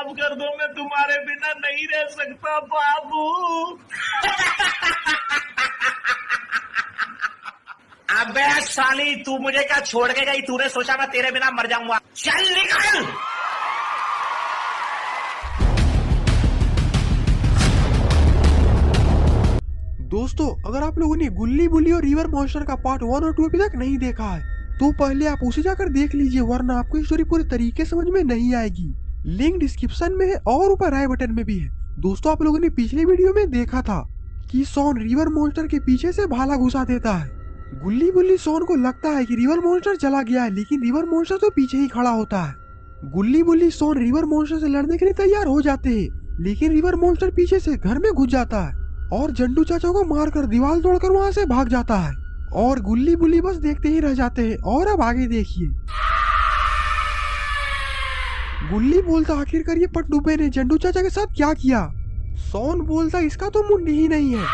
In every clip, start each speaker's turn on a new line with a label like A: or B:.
A: माफ कर दो, मैं तुम्हारे बिना नहीं रह सकता बाबू।
B: अबे साली, तू मुझे क्या छोड़ के गई? तूने सोचा मैं तेरे बिना मर जाऊंगा? चल निकल।
C: दोस्तों, अगर आप लोगों ने गुल्ली बुल्ली और रिवर मॉन्स्टर का पार्ट 1 और 2 अभी तक नहीं देखा है तो पहले आप उसे जाकर देख लीजिए, वरना आपको स्टोरी पूरी तरीके समझ में नहीं आएगी। लिंक डिस्क्रिप्शन में है और ऊपर आई बटन में भी है। दोस्तों, आप लोगों ने पिछले वीडियो में देखा था कि सोन रिवर मॉन्स्टर के पीछे से भाला घुसा देता है। गुल्ली बुल्ली सोन को लगता है कि रिवर मॉन्स्टर चला गया है, लेकिन रिवर मॉन्स्टर तो पीछे ही खड़ा होता है। गुल्ली बुल्ली सोन रिवर मॉन्स्टर से लड़ने के लिए तैयार हो जाते हैं, लेकिन रिवर मॉन्स्टर पीछे से घर में घुस जाता है और जंडू चाचा को मारकर दीवार तोड़कर वहाँ से भाग जाता है। और गुल्ली बुल्ली बस देखते ही रह जाते हैं। और अब आगे देखिए। गुल्ली बोलता, आखिरकार ये पनडुब्बे ने जंडू चाचा के साथ क्या किया? सोन बोलता, इसका तो मुंडी ही नहीं है।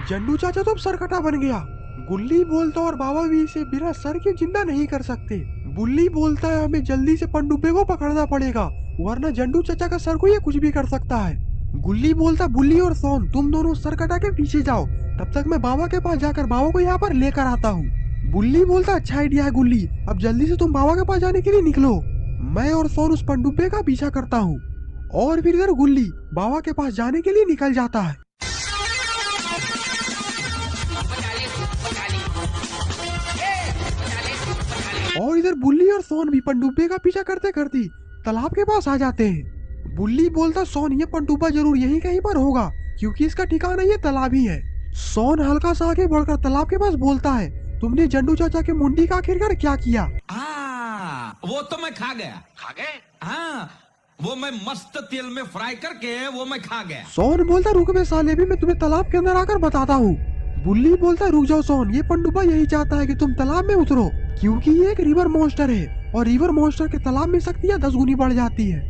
C: जंडू चाचा तो अब सरकटा बन गया। गुल्ली बोलता, और बाबा भी इसे बिना सर के जिंदा नहीं कर सकते। बुल्ली बोलता है, हमें जल्दी से पनडुब्बे को पकड़ना पड़ेगा, वरना जंडू चाचा का सर को ये कुछ भी कर सकता है। गुल्ली बोलता, बुल्ली और सोन तुम दोनों सर कटा के पीछे जाओ, तब तक मैं बाबा के पास जाकर बाबा को यहाँ पर लेकर आता हूँ। बुल्ली बोलता, अच्छा आइडिया है गुल्ली, अब जल्दी से तुम बाबा के पास जाने के लिए निकलो। मैं और सोन उस पनडुब्बे का पीछा करता हूँ। और फिर इधर गुल्ली बाबा के पास जाने के लिए निकल जाता है। और इधर बुल्ली और सोन भी पनडुब्बे का पीछा करते करते तालाब के पास आ जाते हैं। बुल्ली बोलता, सोन ये पनडुब्बा जरूर यहीं कहीं पर होगा, क्योंकि इसका ठिकाना ये तालाब ही है। सोन हल्का सा आगे बढ़कर तालाब के पास बोलता है, तुमने जंडू चाचा के मुंडी का आखिरकार क्या किया?
D: वो तो मैं खा गया।
B: खा गए?
D: हाँ, वो मैं मस्त तेल में फ्राई करके वो मैं खा गया।
C: सोन बोलता, रुक बे साले, भी मैं तुम्हें तालाब के अंदर आकर बताता हूँ। बुल्ली बोलता, रुक जाओ सोन, ये पनडुब्बा यही चाहता है कि तुम तालाब में उतरो, क्योंकि ये एक रिवर मॉन्स्टर है और रिवर मॉन्स्टर के तालाब में शक्तियाँ 10 गुनी बढ़ जाती है,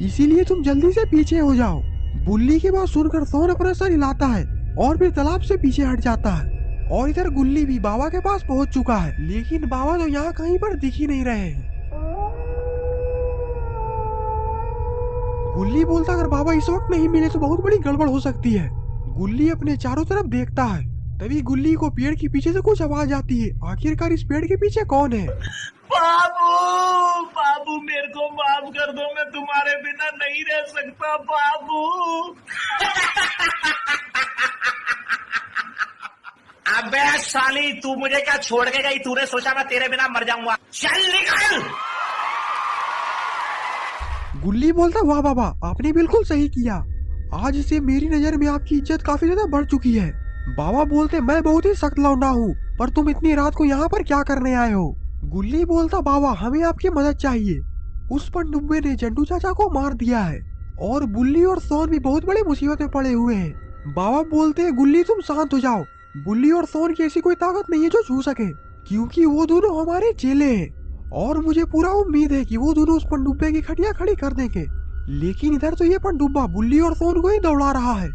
C: इसीलिए तुम जल्दी से पीछे हो जाओ। बुल्ली की बात सुनकर सोन अपना सर हिलाता है और फिर तालाब से पीछे हट जाता है। और इधर गुल्ली भी बाबा के पास पहुंच चुका है, लेकिन बाबा तो यहाँ कहीं पर दिख ही नहीं रहे हैं। गुल्ली बोलता, अगर बाबा इस वक्त नहीं मिले तो बहुत बड़ी गड़बड़ हो सकती है। गुल्ली अपने चारों तरफ देखता है, तभी गुल्ली को पेड़ के पीछे से कुछ आवाज आती है। आखिरकार इस पेड़ के पीछे कौन है?
A: बाबू बाबू, मेरे को माफ कर दो, मैं तुम्हारे बिना नहीं रह सकता बाबू।
B: अबे साली, तू मुझे क्या छोड़ के गई? तूने सोचा मैं तेरे बिना मर जाऊंगा? चल निकल।
C: गुल्ली बोलता, वाह बाबा, आपने बिल्कुल सही किया, आज से मेरी नजर में आपकी इज्जत काफी ज्यादा बढ़ चुकी है। बाबा बोलते, मैं बहुत ही सख्त लौंडा हूँ, पर तुम इतनी रात को यहाँ पर क्या करने आए हो? गुल्ली बोलता, बाबा हमें आपकी मदद चाहिए, उस पनडुब्बे ने जंडू चाचा को मार दिया है और बुल्ली और सोन भी बहुत बड़ी मुसीबत में पड़े हुए हैं। बाबा बोलते हैं, गुल्ली तुम शांत हो जाओ, बुल्ली और सोन की ऐसी कोई ताकत नहीं है जो छू सके, क्योंकि वो दोनों हमारे चेले हैं और मुझे पूरा उम्मीद है कि वो दोनों उस पनडुब्बे की खटिया खड़ी कर देंगे। लेकिन इधर तो ये पनडुब्बा बुल्ली और सोन को ही दौड़ा रहा है।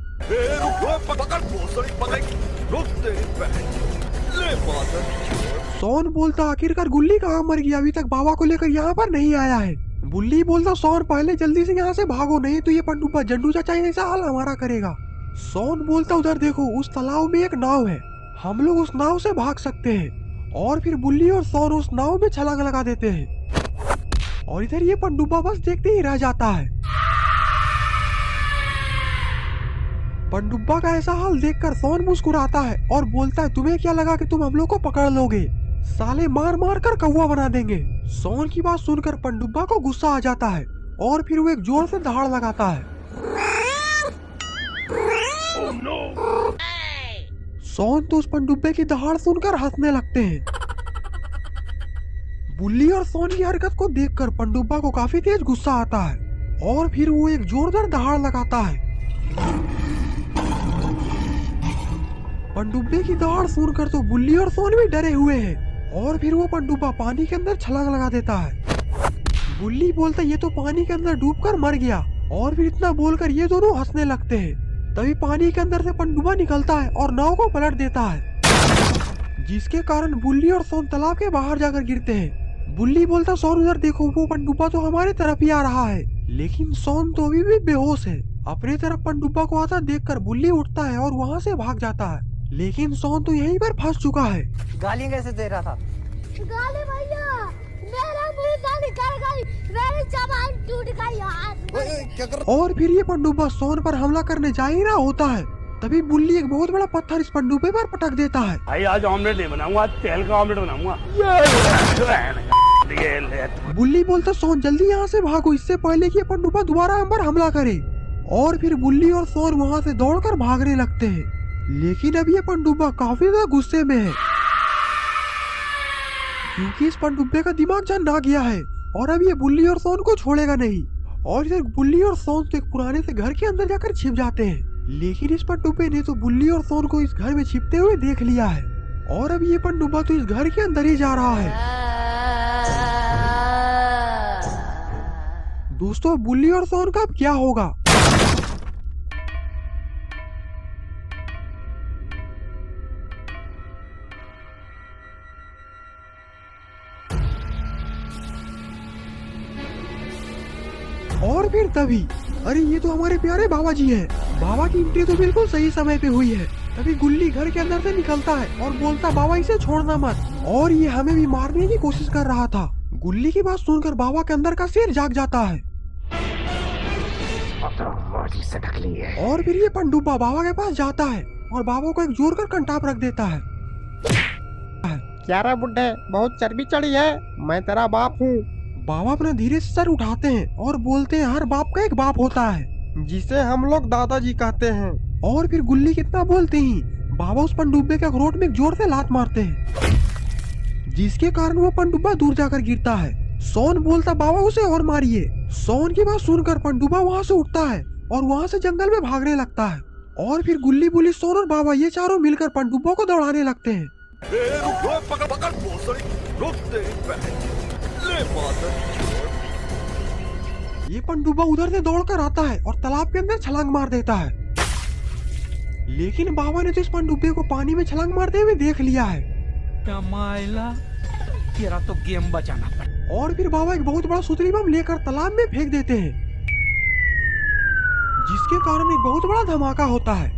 C: सोन बोलता, आखिरकार गुल्ली कहाँ मर गया, अभी तक बाबा को लेकर यहाँ पर नहीं आया है। बुल्ली बोलता, सोन पहले जल्दी से यहाँ से भागो, नहीं तो ये पनडुब्बा जंडू चाचा ऐसा हाल हमारा करेगा। सोन बोलता, उधर देखो, उस तालाब में एक नाव है, हम लोग उस नाव से भाग सकते हैं। और फिर बुल्ली और सोन उस नाव में छलांग लगा देते हैं और इधर ये पनडुब्बा बस देखते ही रह जाता है। पनडुब्बा का ऐसा हाल देखकर सोन मुस्कुराता है और बोलता है, तुम्हें क्या लगा कि तुम हम लोग को पकड़ लोगे? साले मार मार कर कौवा बना देंगे। सोन की बात सुनकर पनडुब्बा को गुस्सा आ जाता है और फिर वो एक जोर से दहाड़ लगाता है।
A: Oh, no.
C: सोन तो उस पनडुब्बे की दहाड़ सुनकर हंसने लगते हैं। बुल्ली और सोन की हरकत को देखकर पनडुब्बा को काफी तेज गुस्सा आता है और फिर वो एक जोरदार दहाड़ लगाता है। पनडुब्बे की दहाड़ सुनकर तो बुल्ली और सोन भी डरे हुए हैं और फिर वो पनडुब्बा पानी के अंदर छलांग लगा देता है। बुल्ली बोलता, ये तो पानी के अंदर डूबकर मर गया, और फिर इतना बोलकर ये दोनों हंसने लगते हैं। तभी पानी के अंदर से पनडुब्बा निकलता है और नाव को पलट देता है, जिसके कारण बुल्ली और सोन तालाब के बाहर जाकर गिरते हैं। बुल्ली बोलता सोन उधर देखो, वो पनडुब्बा तो हमारे तरफ ही आ रहा है। लेकिन सोन तो अभी भी बेहोश है। अपने तरफ पनडुब्बा को आता देखकर बुल्ली उठता है और वहाँ से भाग जाता है। लेकिन सोन तो यहीं पर फंस चुका है।
E: गालियाँ कैसे दे रहा था?
F: गाली भैया, मेरा मुंह गाली कर गई, मेरी जबान टूट गई यार।
C: और फिर ये पनडुब्बा सोन पर हमला करने जा ही रहा होता है। तभी बुल्ली एक बहुत बड़ा पत्थर इस पनडुब्बे पर पटक देता है।
A: भाई आज ऑमलेट नहीं बनाऊंगा, आज तेल का ऑमलेट बनाऊंगा।
C: बुल्ली बोलता सोन जल्दी यहाँ से भागो, इससे पहले कि ये पनडुब्बा दोबारा हम पर हमला करे। और फिर बुल्ली और सोन वहाँ से दौड़कर भागने लगते हैं। लेकिन अब ये पनडुब्बा काफी ज्यादा गुस्से में है, क्योंकि इस पनडुब्बे का दिमाग जन आ गया है और अब ये बुल्ली और सोन को छोड़ेगा नहीं। और फिर बुल्ली और सोन तो एक पुराने से घर के अंदर जाकर छिप जाते हैं। लेकिन इस पनडुब्बे ने तो बुल्ली और सोन को इस घर में छिपते हुए देख लिया है और अब ये पनडुब्बा तो इस घर के अंदर ही जा रहा है। दोस्तों बुल्ली और सोन का अब क्या होगा? और फिर तभी अरे ये तो हमारे प्यारे बाबा जी हैं। बाबा की एंट्री तो बिल्कुल सही समय पे हुई है। तभी गुल्ली घर के अंदर से निकलता है और बोलता बाबा इसे छोड़ना मत, और ये हमें भी मारने की कोशिश कर रहा था। गुल्ली की बात सुनकर बाबा के अंदर का शेर जाग जाता है। और फिर ये पनडुब्बा बाबा के पास जाता है और बाबा को एक जोर कर कंटाप रख देता है।
E: क्या रे बुड्ढे, बहुत चर्बी चढ़ी है, मैं तेरा बाप हूँ।
C: बाबा अपना धीरे से सर उठाते हैं और बोलते हैं हर बाप का एक बाप होता है,
E: जिसे हम लोग दादाजी कहते हैं।
C: और फिर गुल्ली कितना बोलते ही बाबा उस पनडुब्बे के अखरोट में एक जोर से लात मारते हैं, जिसके कारण वो पनडुब्बा दूर जाकर गिरता है। सोन बोलता बाबा उसे और मारिए। सोन की बात सुनकर पनडुब्बा वहाँ से उठता है और वहाँ से जंगल में भागने लगता है। और फिर गुल्ली बुल्ली सोन और बाबा ये चारों मिलकर पनडुब्बा को दौड़ाने लगते हैं। ये पनडुब्बा उधर से दौड़कर आता है और तालाब के अंदर छलांग मार देता है। लेकिन बाबा ने तो इस पनडुब्बे को पानी में छलांग मारते हुए देख लिया है।
E: तेरा तो गेम बचाना पड़ा।
C: और फिर बाबा एक बहुत बड़ा सुतली बम लेकर तालाब में फेंक देते हैं, जिसके कारण एक बहुत बड़ा धमाका होता है।